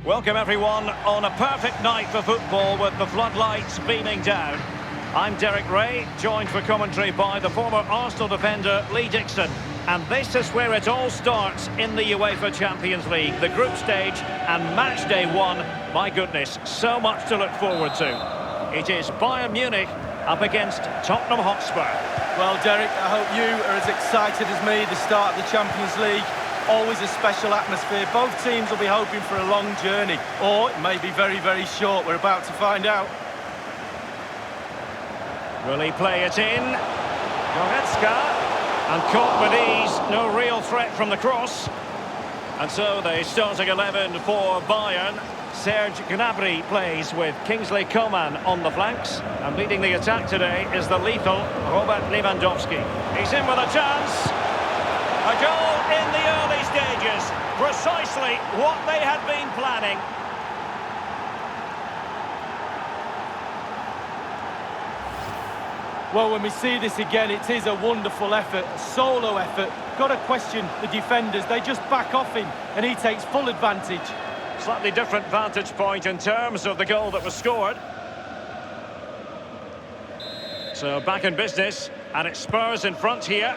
Welcome everyone on a perfect night for football with the floodlights beaming down. I'm Derek Ray, joined for commentary by the former Arsenal defender Lee Dixon. And this is where it all starts in the UEFA Champions League, the group stage and match day one. My goodness, so much to look forward to. It is Bayern Munich up against Tottenham Hotspur. Well, Derek, I hope you are as excited as me. The start of the Champions League, always a special atmosphere. Both teams will be hoping for a long journey, or it may be very, very short. We're about to find out. Will he play it in? Goretzka. And caught with ease, no real threat from the cross. And so the starting 11 for Bayern. Serge Gnabry plays with Kingsley Coman on the flanks. And leading the attack today is the lethal Robert Lewandowski. He's in with a chance. A goal in the early stages. Precisely what they had been planning. Well, when we see this again, it is a wonderful effort, a solo effort. Got to question the defenders. They just back off him, and he takes full advantage. Slightly different vantage point in terms of the goal that was scored. So back in business, and it's Spurs in front here.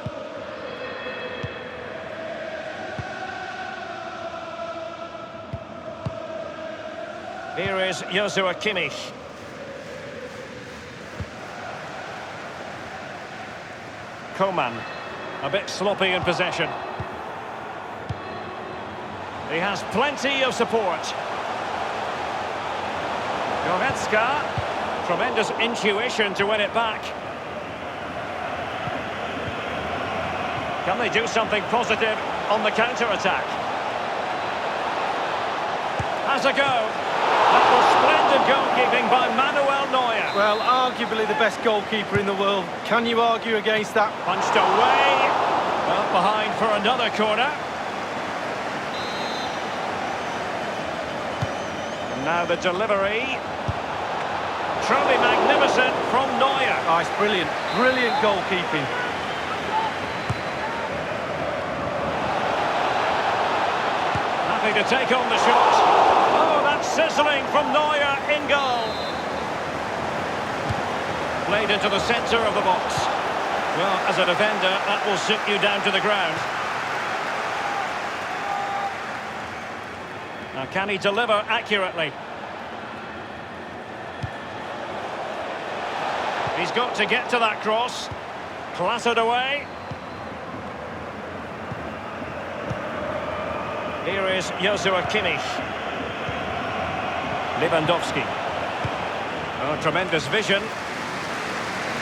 Here is Joshua Kimmich. Coman, a bit sloppy in possession. He has plenty of support. Goretzka, tremendous intuition to win it back. Can they do something positive on the counter-attack? Has a go. That was splendid goalkeeping by Manuel Neuer. Well, arguably the best goalkeeper in the world. Can you argue against that? Punched away. Well, behind for another corner. And now the delivery. Truly magnificent from Neuer. Oh, it's brilliant. Brilliant goalkeeping. Happy to take on the shot. Oh, that's sizzling from Neuer in goal. Played into the centre of the box. Well, as a defender, that will sit you down to the ground. Now, can he deliver accurately? He's got to get to that cross. Clattered away. Here is Joshua Kimmich. Lewandowski. Oh, tremendous vision.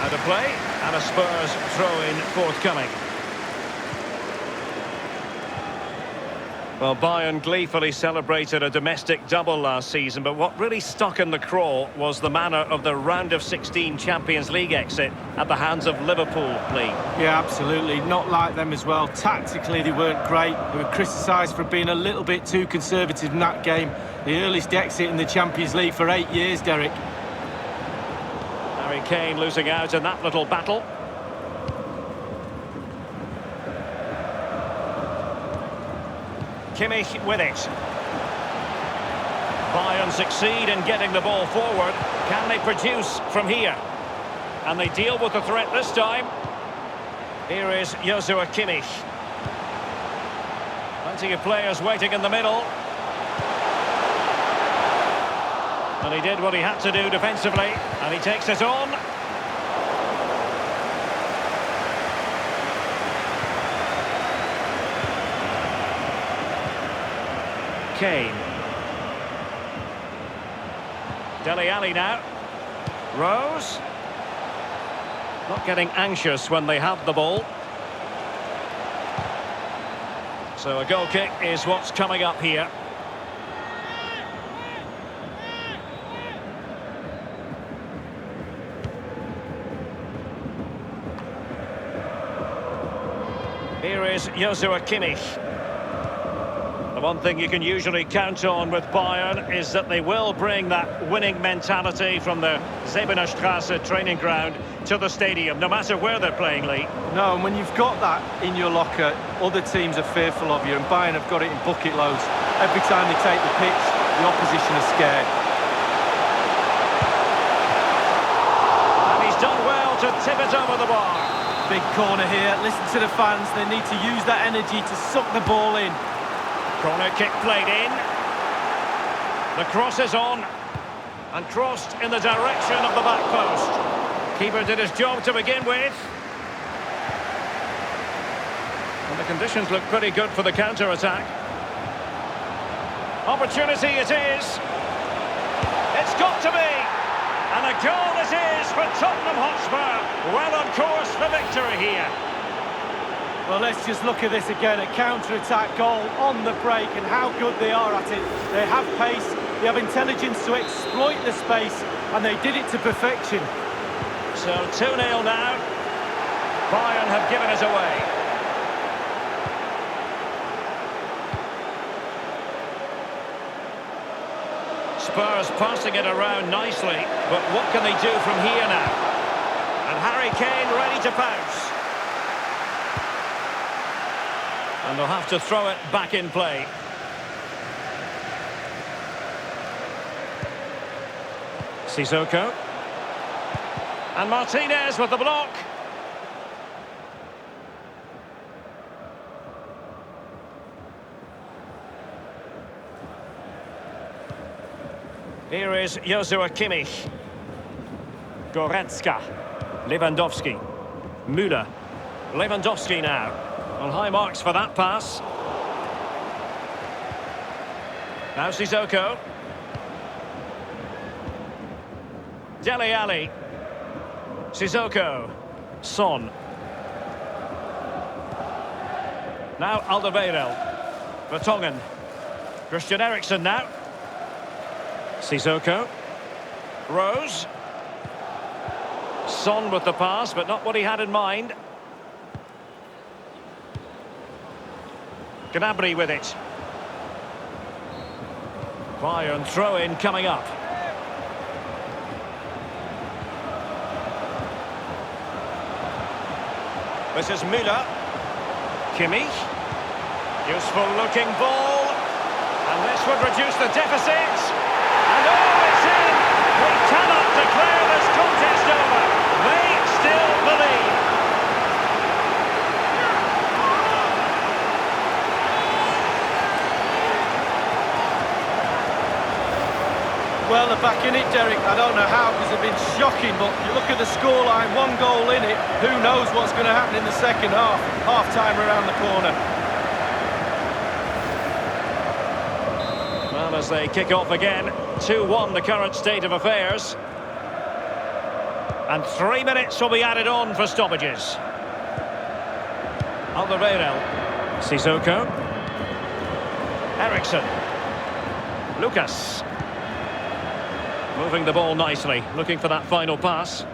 Out of play, and a Spurs throw-in forthcoming. Well, Bayern gleefully celebrated a domestic double last season, but what really stuck in the craw was the manner of the round of 16 Champions League exit at the hands of Liverpool, Lee. Yeah, absolutely. Not like them as well. Tactically, they weren't great. They were criticised for being a little bit too conservative in that game. The earliest exit in the Champions League for 8 years, Derek. Harry Kane losing out in that little battle. Kimmich with it. Bayern succeed in getting the ball forward. Can they produce from here? And they deal with the threat this time. Here is Joshua Kimmich. Plenty of players waiting in the middle. And he did what he had to do defensively, and he takes it on. Kane. Dele Alli now. Rose. Not getting anxious when they have the ball. So a goal kick is what's coming up here. Here is Joshua Kimmich. The one thing you can usually count on with Bayern is that they will bring that winning mentality from the Zebener Straße training ground to the stadium, no matter where they're playing, Lee. No, and when you've got that in your locker, other teams are fearful of you, and Bayern have got it in bucket loads. Every time they take the pitch, the opposition are scared. And he's done well to tip it over the bar. Big corner here. Listen to the fans. They need to use that energy to suck the ball in. Corner kick played in. The cross is on. And crossed in the direction of the back post. Keeper did his job to begin with. And the conditions look pretty good for the counter-attack. Opportunity it is. It's got to be. And a goal it is for Tottenham Hotspur. Well on course for victory here. Well, let's just look at this again. A counter-attack goal on the break, and how good they are at it. They have pace, they have intelligence to exploit the space, and they did it to perfection. So 2-0 now. Bayern have given it away. Spurs passing it around nicely, but what can they do from here now? And Harry Kane ready to pounce. And they'll have to throw it back in play. Sissoko. And Martinez with the block. Here is Joshua Kimmich. Goretzka. Lewandowski. Müller. Lewandowski now. On high marks for that pass. Now Sissoko. Dele Alli. Sissoko. Son. Now Alderweireld. Vertonghen. Christian Eriksen now. Sissoko. Rose. Son with the pass, but not what he had in mind. Gnabry with it. Bayern throw-in coming up. This is Müller. Kimmich. Useful looking ball. And this would reduce the deficit. And oh, it's in! We cannot declare this contest over. They still believe. Well, they're back in it, Derek. I don't know how, because they've been shocking, but you look at the scoreline, 1 goal in it. Who knows what's going to happen in the second half? Half-time around the corner. Well, as they kick off again, 2-1 the current state of affairs. And 3 minutes will be added on for stoppages. Alderweireld. Sissoko. Eriksen. Lucas. Moving the ball nicely, looking for that final pass.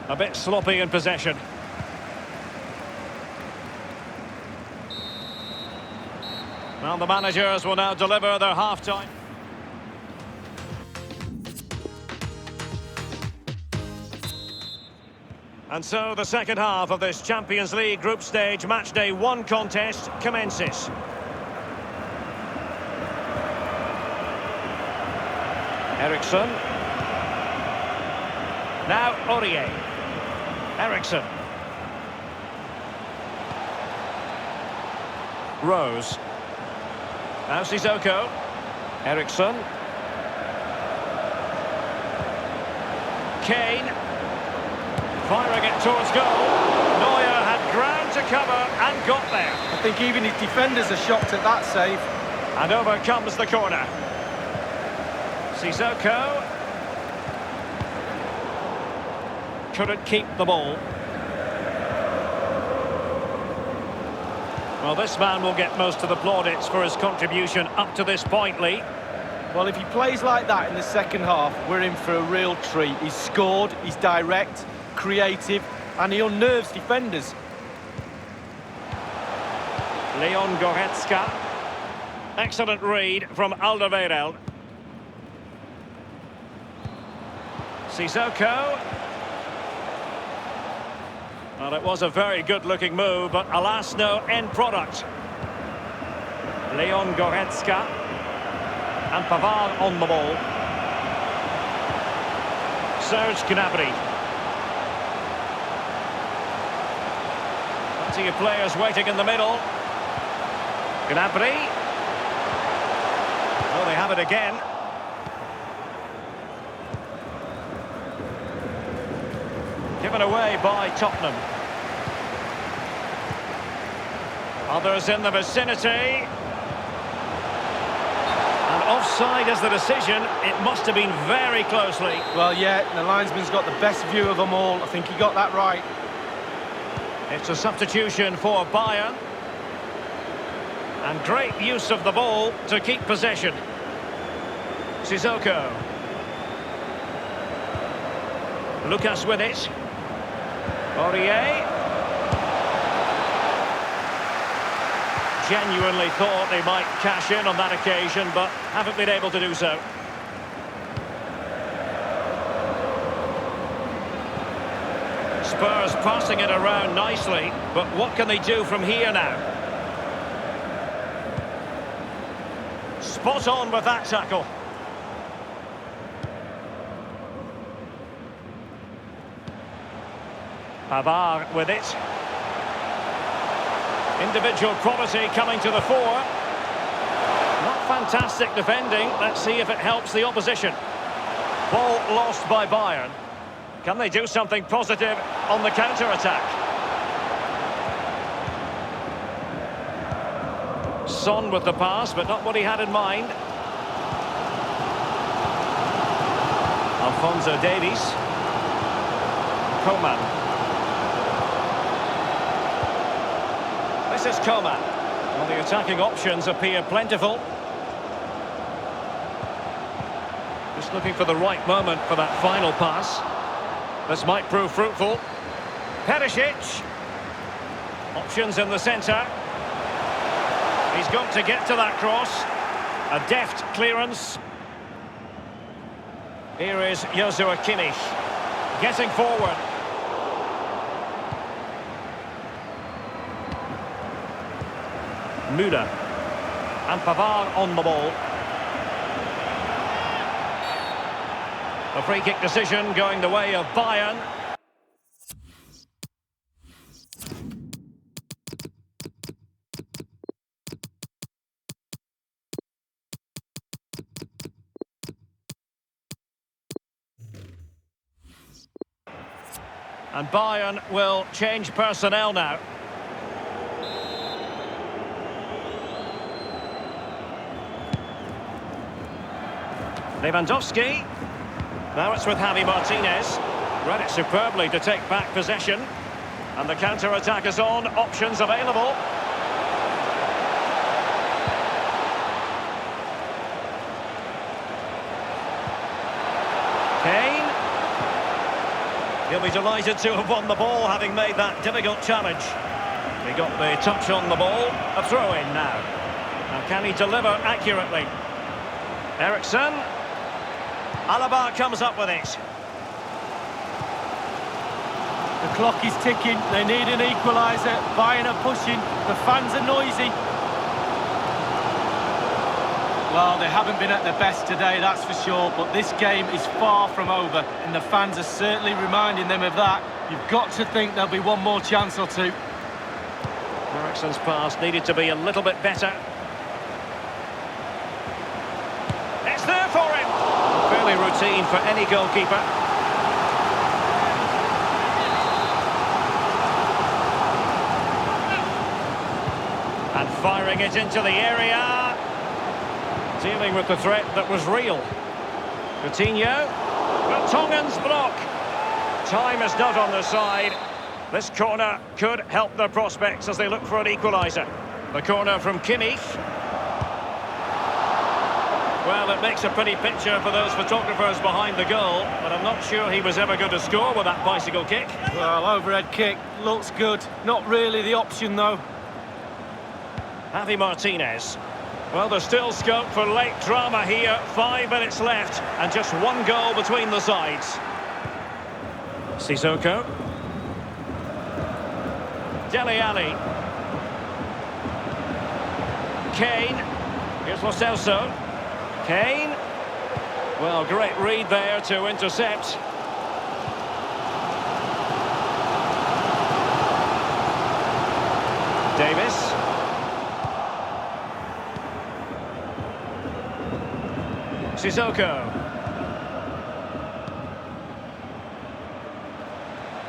A bit sloppy in possession. Well, the managers will now deliver their half-time. And so the second half of this Champions League group stage matchday 1 contest commences. Eriksen. Now Aurier. Eriksen. Rose. Now Sissoko. Eriksen. Kane. Firing it towards goal. Neuer had ground to cover and got there. I think even his defenders are shocked at that save. And over comes the corner. Sissoko. Couldn't keep the ball. Well, this man will get most of the plaudits for his contribution up to this point, Lee. Well, if he plays like that in the second half, we're in for a real treat. He's scored, he's direct, creative, and he unnerves defenders. Leon Goretzka. Excellent read from Alderweireld. Sissoko. Well, it was a very good-looking move, but alas, no end product. Leon Goretzka. And Pavard on the ball. Serge Gnabry. Plenty of players waiting in the middle. Gnabry. Oh, they have it again. Given away by Tottenham. Others in the vicinity. And offside is the decision. It must have been very closely. Well, yeah, the linesman's got the best view of them all. I think he got that right. It's a substitution for Bayern. And great use of the ball to keep possession. Sissoko. Lucas with it. Aurier. Genuinely thought they might cash in on that occasion, but haven't been able to do so. Spurs passing it around nicely, but what can they do from here now? Spot on with that tackle. Pavard with it. Individual quality coming to the fore. Not fantastic defending. Let's see if it helps the opposition. Ball lost by Bayern. Can they do something positive on the counter-attack? Son with the pass, but not what he had in mind. Alphonso Davies. Coman. This is Coman. Well, the attacking options appear plentiful. Just looking for the right moment for that final pass. This might prove fruitful. Perisic. Options in the centre. He's got to get to that cross. A deft clearance. Here is Joshua Kimmich. Getting forward. Müller. And Pavard on the ball. A free kick decision going the way of Bayern. And Bayern will change personnel now. Lewandowski. Now it's with Javi Martinez. Read it superbly to take back possession. And the counter-attack is on. Options available. Kane. He'll be delighted to have won the ball, having made that difficult challenge. He got the touch on the ball. A throw-in now. Now can he deliver accurately? Eriksson. Alaba comes up with it. The clock is ticking. They need an equaliser. Bayern are pushing. The fans are noisy. Well, they haven't been at their best today, that's for sure. But this game is far from over. And the fans are certainly reminding them of that. You've got to think there'll be one more chance or two. Eriksson's pass needed to be a little bit better. It's there for him. Fairly routine for any goalkeeper. And firing it into the area. Dealing with the threat that was real. Coutinho. But Tongan's block. Time is not on their side. This corner could help their prospects as they look for an equaliser. The corner from Kimmich. Well, it makes a pretty picture for those photographers behind the goal, but I'm not sure he was ever going to score with that bicycle kick. Well, overhead kick looks good. Not really the option, though. Javi Martinez. Well, there's still scope for late drama here. 5 minutes left, and just one goal between the sides. Sissoko. Dele Alli. Kane. Here's Lo Celso. Kane. Well, great read there to intercept. Davis. Sissoko.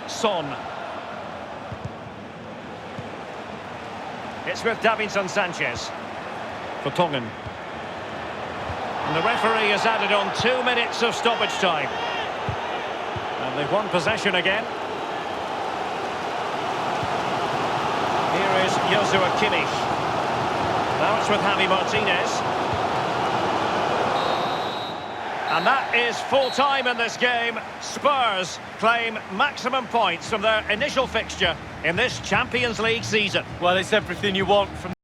Son. It's with Davinson Sanchez for Tongan. And the referee has added on 2 minutes of stoppage time. And they've won possession again. Here is Joshua Kimmich. Now it's with Javi Martinez. And that is full-time in this game. Spurs claim maximum points from their initial fixture in this Champions League season. Well, it's everything you want from